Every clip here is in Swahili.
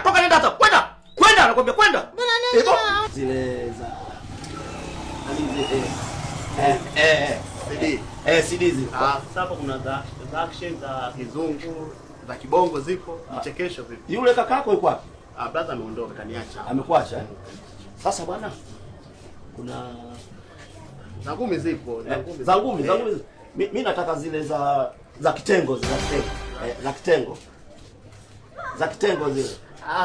Toka nenda hata. Kwenda nakwambia kwenda. Zile za CD zile. Sasa kuna za action za kizungu, za kibongo zipo, mchekesho vipi? Yule kakako yuko wapi? Brother ameondoka kaniacha. Amekuacha eh? Sasa bwana kuna za ngumi zipo, za ngumi. Mimi nataka zile za kitengo, za kitengo. Za kitengo zile.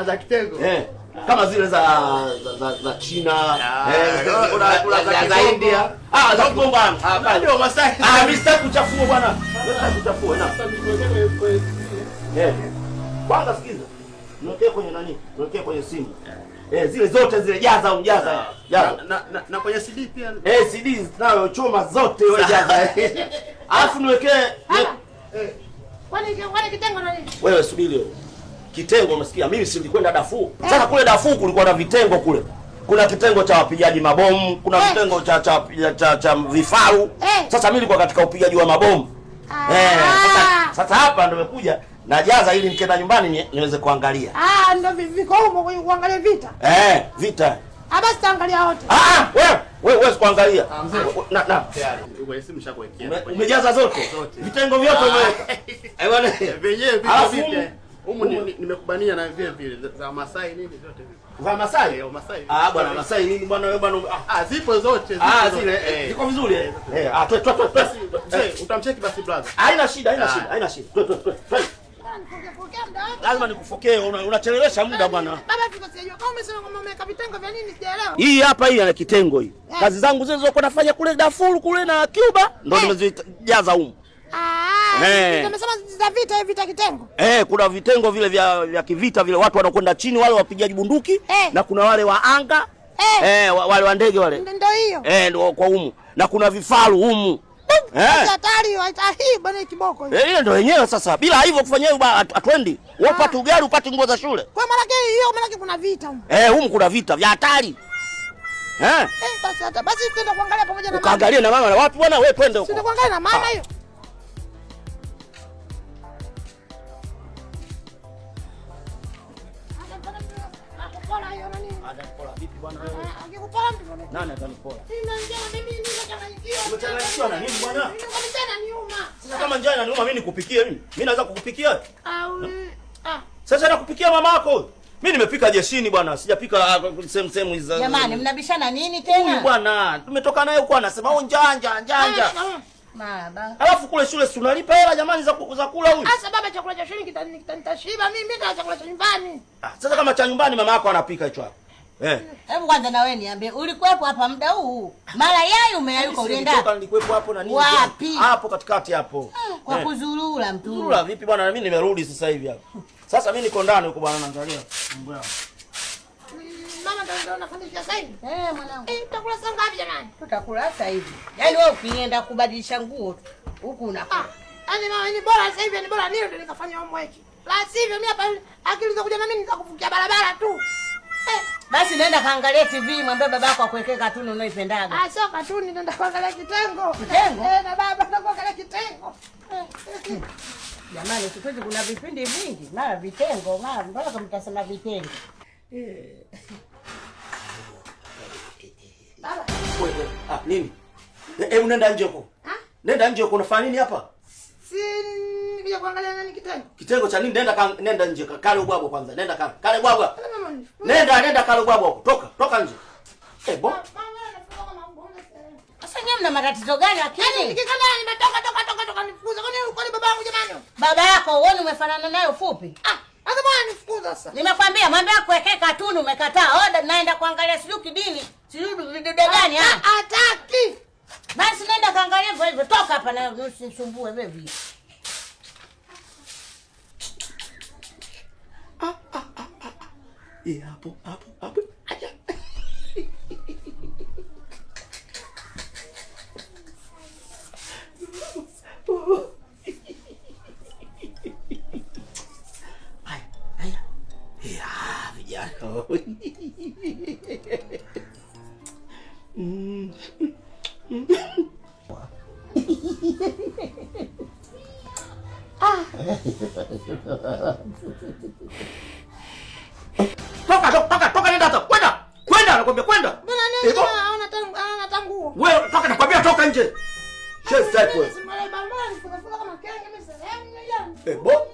Za kitengo. Kama zile za China, kuna za India. Za Kongo. Ndio Masai. Mimi sitaki kuchafua bwana. Sitaki kuchafua na. Kwanza sikiza. Niwekee kwenye nani? Niwekee kwenye simu. Zile zote zile jaza. Na kwenye CD pia. CD nayo choma zote wewe jaza. Alafu niwekee Kwani kitengo nani? Wewe subiri wewe. Kitengo umesikia? Mimi si nilikwenda Darfur. Sasa kule Darfur kulikuwa na vitengo kule. Kuna kitengo cha wapigaji mabomu, kuna kitengo cha vifaru. Sasa mimi nilikuwa katika upigaji wa mabomu. Sasa hapa ndio nimekuja najaza ili nikienda nyumbani niweze kuangalia. Ndio viko huko kuangalia vita. Vita. Basi taangalia wote. Wewe kuangalia. Na tayari. Wewe simu shakuwekea. Umejaza zote. Vitengo vyote umeweka. Bwana venyewe vipi? Nimekubania na vile za Masai nini zote vipi? Za Masai? Masai. Bwana Masai nini bwana wewe bwana? Zipo zote. Zile ziko vizuri. Utamcheki basi brother. Haina shida. Lazima nikufokee, unachelewesha muda bwana. Baba tukasijua kama umesema kwamba umeweka vitengo vya nini sijaelewa. Hii hapa ana kitengo hii. Kazi zangu zile zilizokuwa nafanya kule Darfur kule na Cuba ndio nimezijaza huko. Umesema za vita kitengo. Kuna vitengo vile vya kivita vile watu wanakwenda chini wale wapigaji bunduki na kuna wale wa anga. Wale wa ndege wale. Ndio hiyo. Ndio kwa humu. Na kuna vifaru humu. Hatari hii bwana kiboko hiyo. Ile ndio yenyewe sasa. Bila hivyo kufanya hiyo atwendi. Wewe upate ugali upate nguo za shule. Kwa maana kuna vita humu. Humu kuna vita vya hatari. Basi twende kuangalia pamoja na mama. Ukaangalia na mama na wapi bwana wewe twende huko. Twende kuangalia na mama hiyo. Nani atanipola? Umechanganyikiwa na nini bwana? Njana niuma. Sasa kama njana niuma mimi nikupikie mimi. Mimi naweza kukupikia? Sasa nakupikia mamako. Mimi nimepika jeshini bwana. Sijapika same hizo. Jamani mnabishana nini tena? Bwana, tumetoka naye huko anasema njanja. Baba. Alafu kule shule si unalipa hela jamani za kula huyu. Sasa baba chakula cha shule kitanitashiba mimi ndio chakula cha nyumbani. Sasa kama cha nyumbani mama yako anapika hicho hapo. Hebu kwanza na wewe niambie, ulikuwepo hapa muda huu? Mara yai umeyayuka ulienda? Nilitoka nilikuwepo hapo na nini? Wapi? Hapo katikati hapo. Kwa kuzurura mtu. Kuzurura vipi bwana na mimi nimerudi sasa hivi hapo. Sasa mimi niko ndani huko bwana naangalia mambo yao. Mama ndio unafundisha sasa hivi? Mwanangu. Tutakula saa ngapi jamani? Tutakula sasa hivi. Yaani wewe ukienda kubadilisha nguo huku unakula. Yaani mama ni bora sasa hivi ni bora nilo ndio nikafanya homework. La sivyo mimi hapa akili za kuja na mimi nitakufukia barabara tu. Basi nenda kaangalia TV, mwambie babako akuwekee katuni unaoipendaga. Sio katuni, nenda kuangalia kitengo. Kitengo? Na baba nenda kuangalia kitengo. Jamani, siku hizi kuna vipindi vingi, mara vitengo, mara mpaka mtasema vitengo. Baba. Wewe, nini? Unaenda nje huko? Nenda nje huko unafanya nini hapa? Nikija kuangalia nani kitengo. Kitengo cha nini? Nenda nje kale ubwabwa kwanza. Nenda kale ubwabwa. Nenda kale ubwabwa. Toka nje. Sasa nyinyi mna matatizo gani akili? Yaani nikikana nimetoka nifukuza. Kwani babangu jamani? Baba yako uone umefanana naye ufupi? Sasa bwana nifukuza sasa. Nimekwambia mwambie akuwekee katuni umekataa. Oda naenda kuangalia sijui kidini. Sijui vidude gani hataki. Basi nenda kaangalia hivyo. Toka hapa na usisumbue wewe. Hapo. Acha. Haya. Vijana. Toka nenda hata. Kwenda nakwambia kwenda. Mbona nini ana tangu? Wewe toka nakwambia toka nje. Chef type wewe. Bo.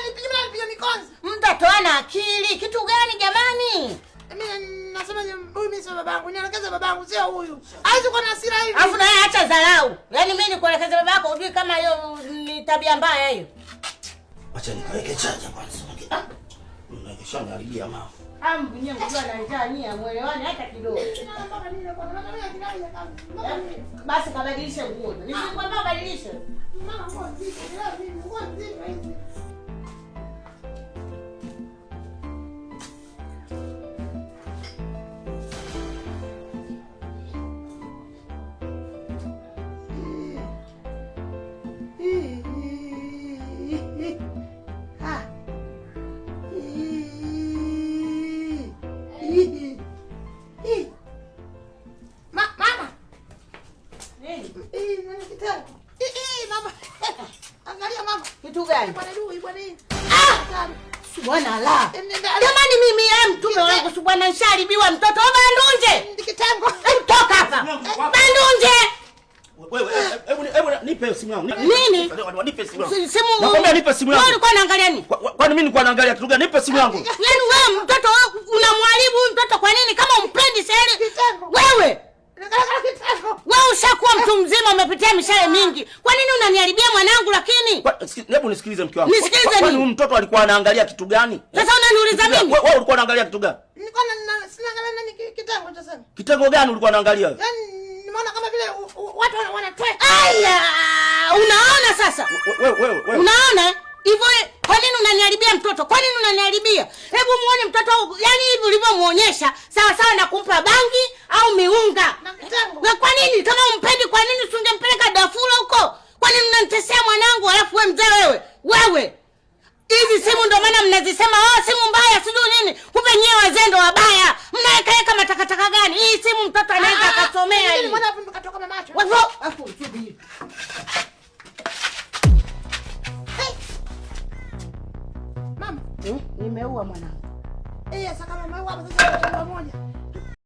Nipige mikonzi. Mtoto ana akili. Kitu gani jamani? Mimi nasema huyu mimi sio babangu. Nielekeze babangu sio huyu. Haizi kwa hasira hivi. Alafu naye acha dharau. Yaani mimi nikuelekeze babako hujui kama hiyo ni tabia mbaya hiyo. Acha nikaweke chaja kwanza. Unakisha haribia mama. Mwenyewe mtu ananijaa nia muelewane hata kidogo. Basi kabadilisha nguo. Nisikwambia badilisha. Mama. Nini? Nani kitendo? Mama. Angalia mama. Kitu gani? Bwana hii. Subhanallah. Jamani mimi mtume wangu subhana nsharibiwa mtoto wa Bandunje. Kitengo. Toka hapa. Bandunje. Wewe hebu nipe simu yangu. Nini? Nipe simu yangu. Simu. Nakwambia nipe simu yangu. Wewe ulikuwa unaangalia nini? Kwani mimi nilikuwa naangalia kitu gani? Nipe simu yangu. Yaani wewe mtoto unamwaribu huyu mtoto kwa nini kama umpendi sasa? Wewe wewe ushakuwa mtu mzima umepitia mishale mingi. Kwa nini unaniharibia mwanangu lakini? Hebu nisikilize mke wangu. Nisikilize nini? Kwani huyu mtoto alikuwa anaangalia kitu gani? Sasa unaniuliza mimi? Wewe ulikuwa unaangalia kitu gani? Nilikuwa sinaangalia nani kitengo cha sana. Kitengo gani ulikuwa unaangalia? Yaani nimeona kama vile watu wanatweka. Aya! Unaona sasa? Wewe. Unaona? Hivyo kwa nini unaniharibia mtoto? Kwa nini unaniharibia? Hebu muone mtoto yani hivi ulivyomuonyesha sawa sawa na kumpa bangi au miunga. Na kwa nini kama umpendi kwa nini usingempeleka Dafura huko? Kwa nini unanitesea mwanangu alafu wewe mzee wewe? Hizi simu ndio maana mnazisema simu mbaya sijui nini. Kumbe nyewe wazee ndio wabaya. Mnaeka matakataka gani? Hii simu mtoto anaweza akasomea hii. Mbona hapo katoka mamacho? Wewe